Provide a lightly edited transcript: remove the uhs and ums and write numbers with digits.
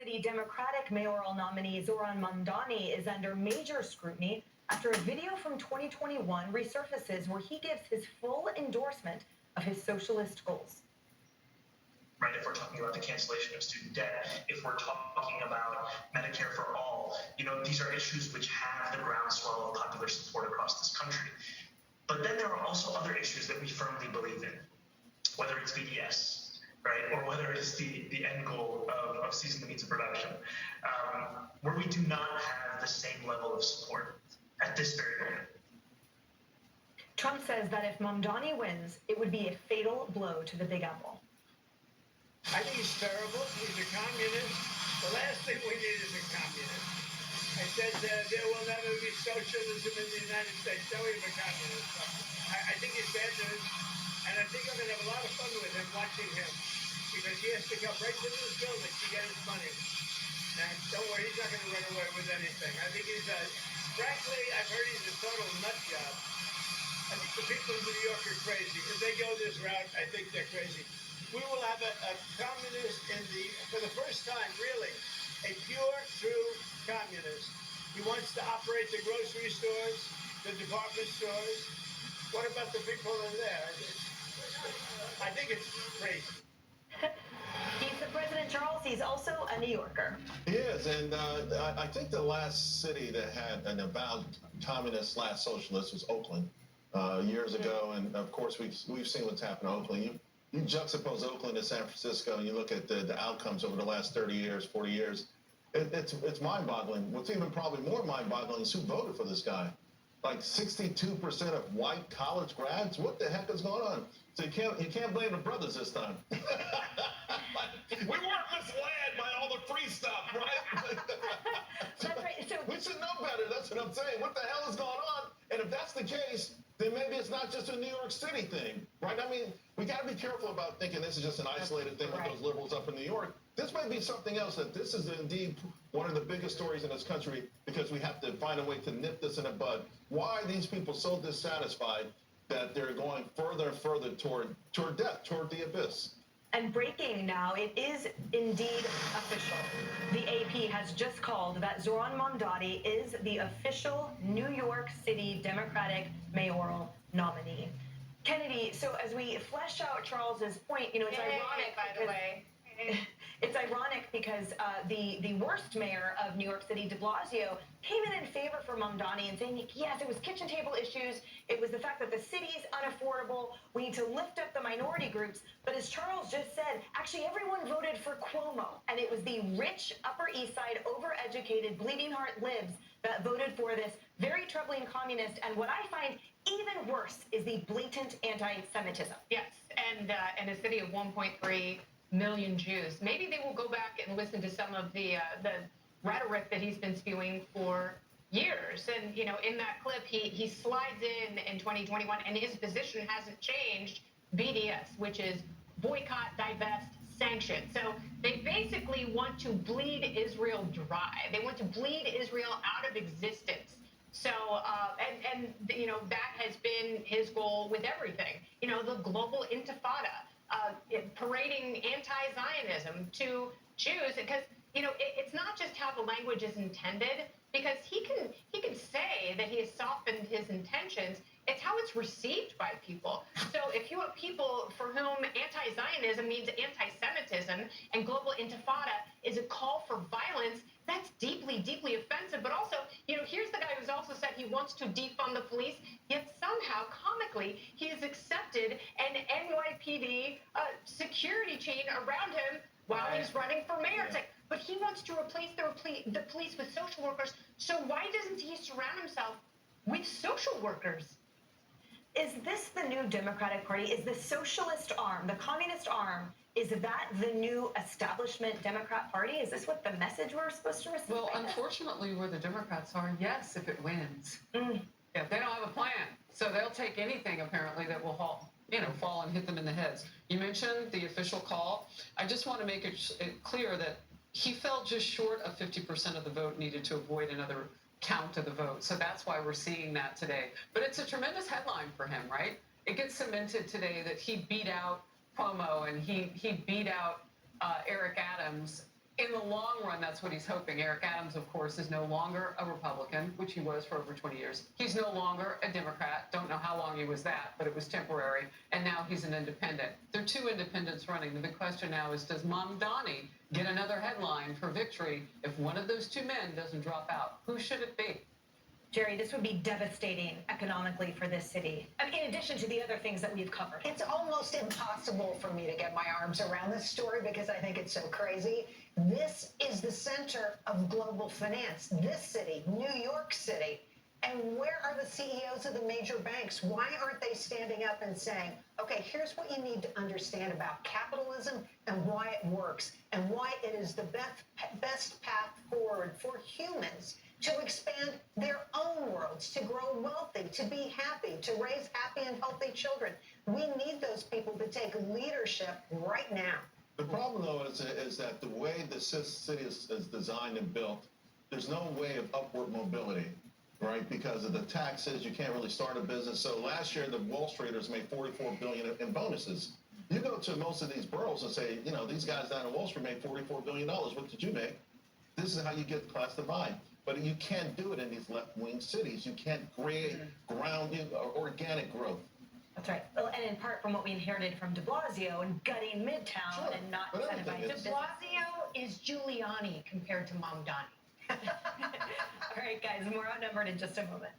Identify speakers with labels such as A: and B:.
A: The Democratic mayoral nominee Zoran Mamdani is under major scrutiny after a video from 2021 resurfaces where he gives his full endorsement of his socialist goals.
B: Right, if we're talking about the cancellation of student debt, if we're talking about Medicare for all, these are issues which have the groundswell of popular support across this country. But then there are also other issues that we firmly believe in, whether it's BDS, right, or whether it's the end goal of ceasing the means of production, where we do not have the same level of support at this very moment.
A: Trump says that if Mamdani wins, it would be a fatal blow to the Big Apple.
C: I think he's terrible. He's a communist. The last thing we need is a communist. I said there will never be socialism in the United States. No, he's a communist. I think he's bad news, and I think I'm going to have a lot of fun with him, watching him, because he has to come right to this building to get his money. And don't worry, he's not going to run away with anything. I think he's frankly, I've heard he's a total nut job. I think the people in New York are crazy. If they go this route, I think they're crazy. We will have a communist for the first time, really, a pure, true communist. He wants to operate the grocery stores, the department stores. What about the people in there? I think it's crazy.
A: He's the president, Charles. He's also a New Yorker.
D: He is, and I think the last city that had an avowed communist/socialist was Oakland years ago, and of course we've seen what's happened in Oakland. You juxtapose Oakland to San Francisco, and you look at the outcomes over the last 30 years, 40 years. It's mind-boggling. What's even probably more mind-boggling is who voted for this guy. Like 62% of white college grads. What the heck is going on? So you can't blame the brothers this time. We weren't misled by all the free stuff, right?
A: That's right. So
D: we should know better. That's what I'm saying. What the hell is going on? And if that's the case, then maybe it's not just a New York City thing, right? I mean, we got to be careful about thinking this is just an isolated thing with those liberals up in New York. This may be something else, that this is indeed one of the biggest stories in this country, because we have to find a way to nip this in the bud. Why are these people so dissatisfied that they're going further and further toward death, toward the abyss?
A: And breaking now, it is indeed official. The AP has just called that Zoran Mamdani is the official New York City Democratic mayoral nominee. Kennedy, so as we flesh out Charles's point, it's ironic,
E: by the way.
A: It's ironic because the worst mayor of New York City, de Blasio, came in favor for Mamdani and saying, yes, it was kitchen table issues. It was the fact that the city's unaffordable. We need to lift up the minority groups. But as Charles just said, actually everyone voted for Cuomo. And it was the rich Upper East Side, overeducated, bleeding heart libs that voted for this very troubling communist. And what I find even worse is the blatant anti-Semitism.
E: Yes, and a city of 1.3 million Jews. Maybe they will go back and listen to some of the rhetoric that he's been spewing for years. And, in that clip, he slides in 2021, and his position hasn't changed, BDS, which is boycott, divest, sanction. So they basically want to bleed Israel dry. They want to bleed Israel out of existence. So, that has been his goal with everything. The global intifada, parading anti-Zionism to Jews, because, it's not just how the language is intended, because he can say that he has softened his intentions. It's how it's received by people. So if you have people for whom anti-Zionism means anti-Semitism and global intifada is a call for violence, that's deeply, deeply offensive. But also, here's the guy who's also said he wants to defund the police, yet somehow, comically, he has accepted an NYPD security chain around him while he's running for mayor. It's like, but he wants to replace the police with social workers. So why doesn't he surround himself with social workers?
A: Is this the new Democratic Party? Is the socialist arm, the communist arm, is that the new establishment Democrat Party? Is this what the message we're supposed to receive?
F: Well, unfortunately, where the Democrats are, yes, if it wins. If they don't have a plan. So they'll take anything, apparently, that will fall and hit them in the heads. You mentioned the official call. I just want to make it clear that he fell just short of 50% of the vote needed to avoid another count of the vote. So that's why we're seeing that today. But it's a tremendous headline for him, right? It gets cemented today that he beat out Cuomo and he beat out Eric Adams In the long run, that's what he's hoping. Eric Adams, of course, is no longer a Republican, which he was for over 20 years. He's no longer a Democrat. Don't know how long he was that, but it was temporary. And now he's an independent. There are two independents running. The big question now is, does Mamdani get another headline for victory if one of those two men doesn't drop out? Who should it be?
A: Jerry, this would be devastating economically for this city. I mean, in addition to the other things that we've covered.
G: It's almost impossible for me to get my arms around this story because I think it's so crazy. This is the center of global finance. This city, New York City. And where are the CEOs of the major banks? Why aren't they standing up and saying, okay, here's what you need to understand about capitalism and why it works and why it is the best path forward for humans to expand their own worlds, to grow wealthy, to be happy, to raise happy and healthy children. We need those people to take leadership right now.
D: The problem, though, is that the way the city is designed and built, there's no way of upward mobility, right? Because of the taxes, you can't really start a business. So last year, the Wall Streeters made $44 billion in bonuses. You go to most of these boroughs and say, you know, these guys down in Wall Street made $44 billion. What did you make? This is how you get class divide. But you can't do it in these left-wing cities. You can't create organic growth.
A: That's right. Well, and in part from what we inherited from de Blasio and gutting Midtown
D: Sure,
A: and not
D: but
A: incentivizing
D: everything
A: business.
E: De Blasio is Giuliani compared to Mamdani.
A: All right, guys, more Outnumbered in just a moment.